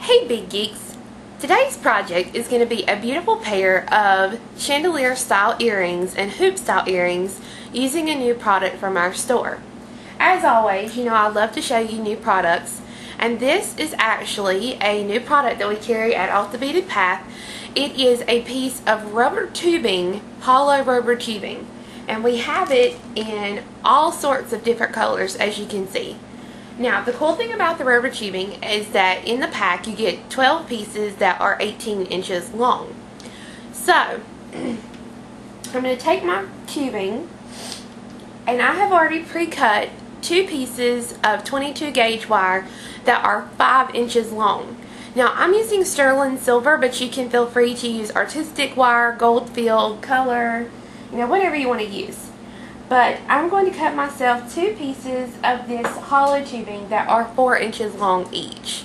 Hey Big Geeks! Today's project is going to be a beautiful pair of chandelier style earrings and hoop style earrings using a new product from our store. As always, you know I love to show you new products, and this is actually a new product that we carry at Off the Beaded Path. It is a piece of rubber tubing, hollow rubber tubing, and we have it in all sorts of different colors, as you can see. Now, the cool thing about the rubber tubing is that in the pack you get 12 pieces that are 18 inches long. So, I'm going to take my tubing, and I have already pre-cut 2 pieces of 22 gauge wire that are 5 inches long. Now, I'm using sterling silver, but you can feel free to use artistic wire, gold field, color, whatever you want to use. But I'm going to cut myself 2 pieces of this hollow tubing that are 4 inches long each.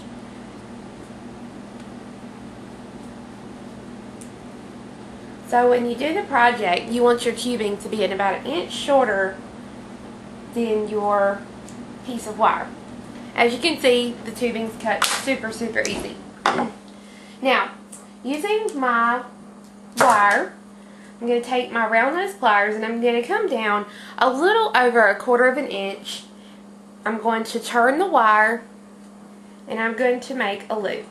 So when you do the project, you want your tubing to be at about 1 inch shorter than your piece of wire. As you can see, the tubing's cut super easy. Now, using my wire, I'm going to take my round nose pliers and I'm going to come down a little over 1/4 of an inch. I'm going to turn the wire and I'm going to make a loop.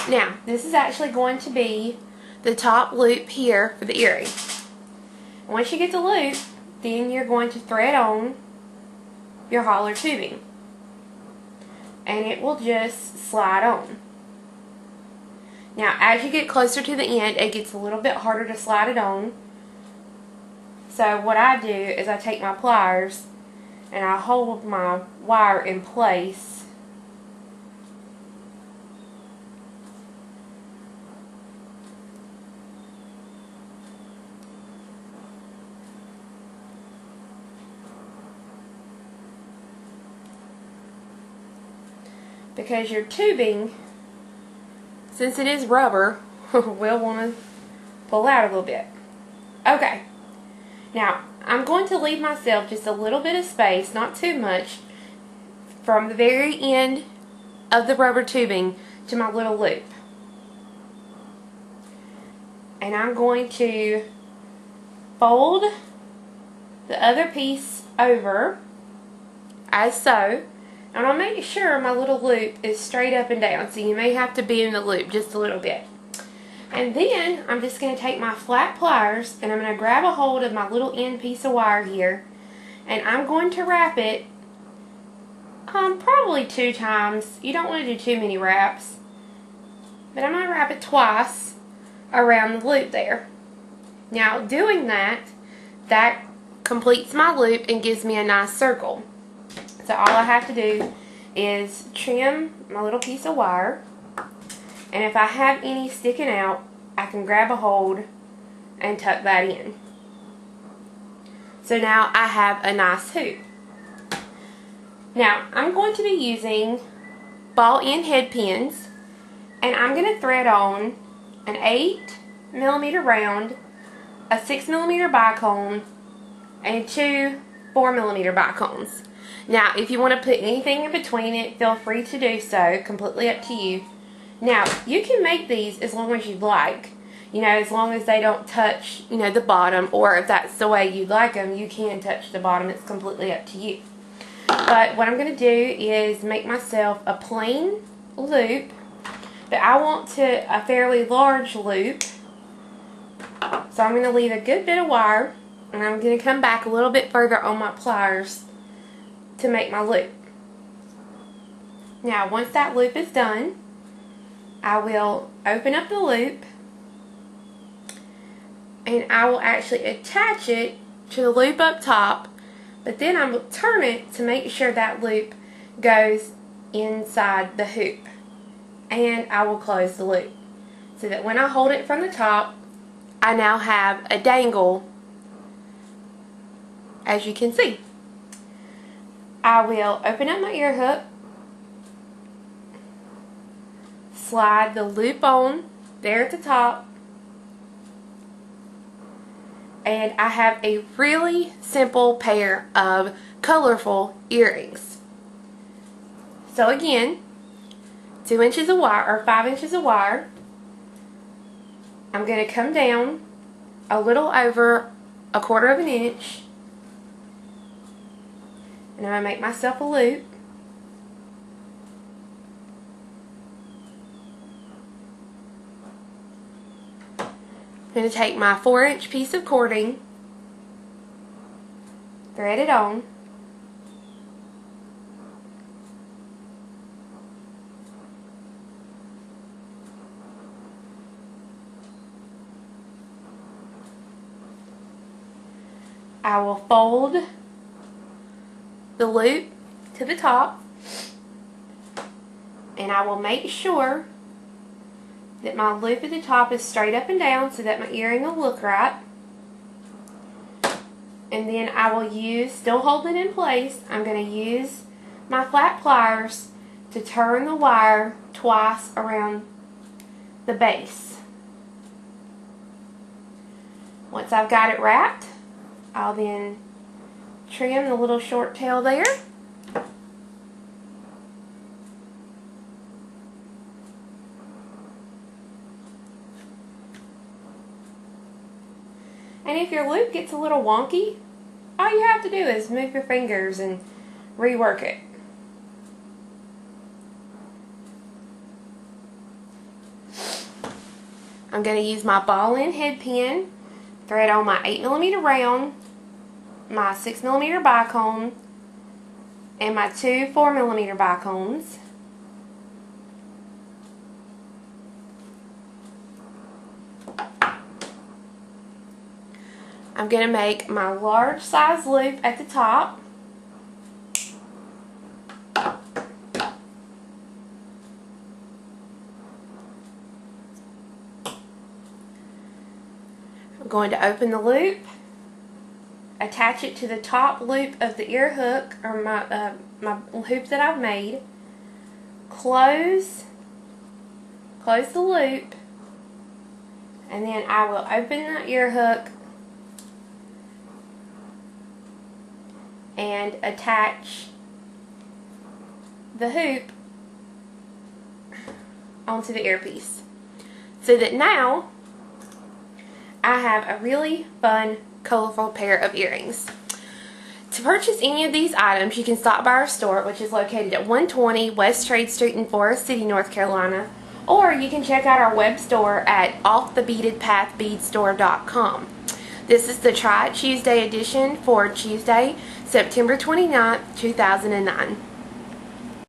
Now, this is actually going to be the top loop here for the earring. Once you get the loop, then you're going to thread on your hollow tubing, and it will just slide on. Now, as you get closer to the end, it gets a little bit harder to slide it on. So what I do is I take my pliers and I hold my wire in place. Because your tubing, since it is rubber, we'll want to pull out a little bit. Okay, now I'm going to leave myself just a little bit of space, not too much, from the very end of the rubber tubing to my little loop. And I'm going to fold the other piece over, as so. And I'll make sure my little loop is straight up and down, so you may have to bend the loop just a little bit. And then I'm just going to take my flat pliers and I'm going to grab a hold of my little end piece of wire here, and I'm going to wrap it probably 2 times. You don't want to do too many wraps, but I'm going to wrap it twice around the loop there. Now, doing that completes my loop and gives me a nice circle. So all I have to do is trim my little piece of wire, and if I have any sticking out, I can grab a hold and tuck that in. So now I have a nice hoop. Now I'm going to be using ball end head pins, and I'm going to thread on an 8mm round, a 6mm bicone, and 2 4mm bicones. Now, if you want to put anything in between it, feel free to do so. Completely up to you. Now, you can make these as long as you'd like. As long as they don't touch, the bottom, or if that's the way you like them, you can touch the bottom. It's completely up to you. But what I'm going to do is make myself a plain loop, but I want a fairly large loop. So I'm going to leave a good bit of wire, and I'm going to come back a little bit further on my pliers to make my loop. Now, once that loop is done, I will open up the loop, and I will actually attach it to the loop up top, but then I will turn it to make sure that loop goes inside the hoop, and I will close the loop so that when I hold it from the top, I now have a dangle, as you can see. I will open up my ear hook, slide the loop on there at the top, and I have a really simple pair of colorful earrings. So again, 2 inches of wire, or 5 inches of wire. I'm going to come down a little over 1/4 of an inch, and I'm going to make myself a loop. I'm going to take my 4-inch piece of cording, thread it on, I will fold the loop to the top, and I will make sure that my loop at the top is straight up and down so that my earring will look right. And then I will use, still holding in place, I'm going to use my flat pliers to turn the wire twice around the base. Once I've got it wrapped, I'll then trim the little short tail there. And if your loop gets a little wonky, all you have to do is move your fingers and rework it. I'm going to use my ball-end head pin, thread on my 8mm round, my 6mm bicone, and my 2 4mm bicones. I'm going to make my large size loop at the top. I'm going to open the loop, attach it to the top loop of the ear hook, or my hoop that I've made, close the loop, and then I will open the ear hook and attach the hoop onto the earpiece, so that now I have a really fun, colorful pair of earrings. To purchase any of these items, you can stop by our store, which is located at 120 West Trade Street in Forest City, North Carolina, or you can check out our web store at offthebeadedpath.com. This is the Try It Tuesday edition for Tuesday, September 29th, 2009.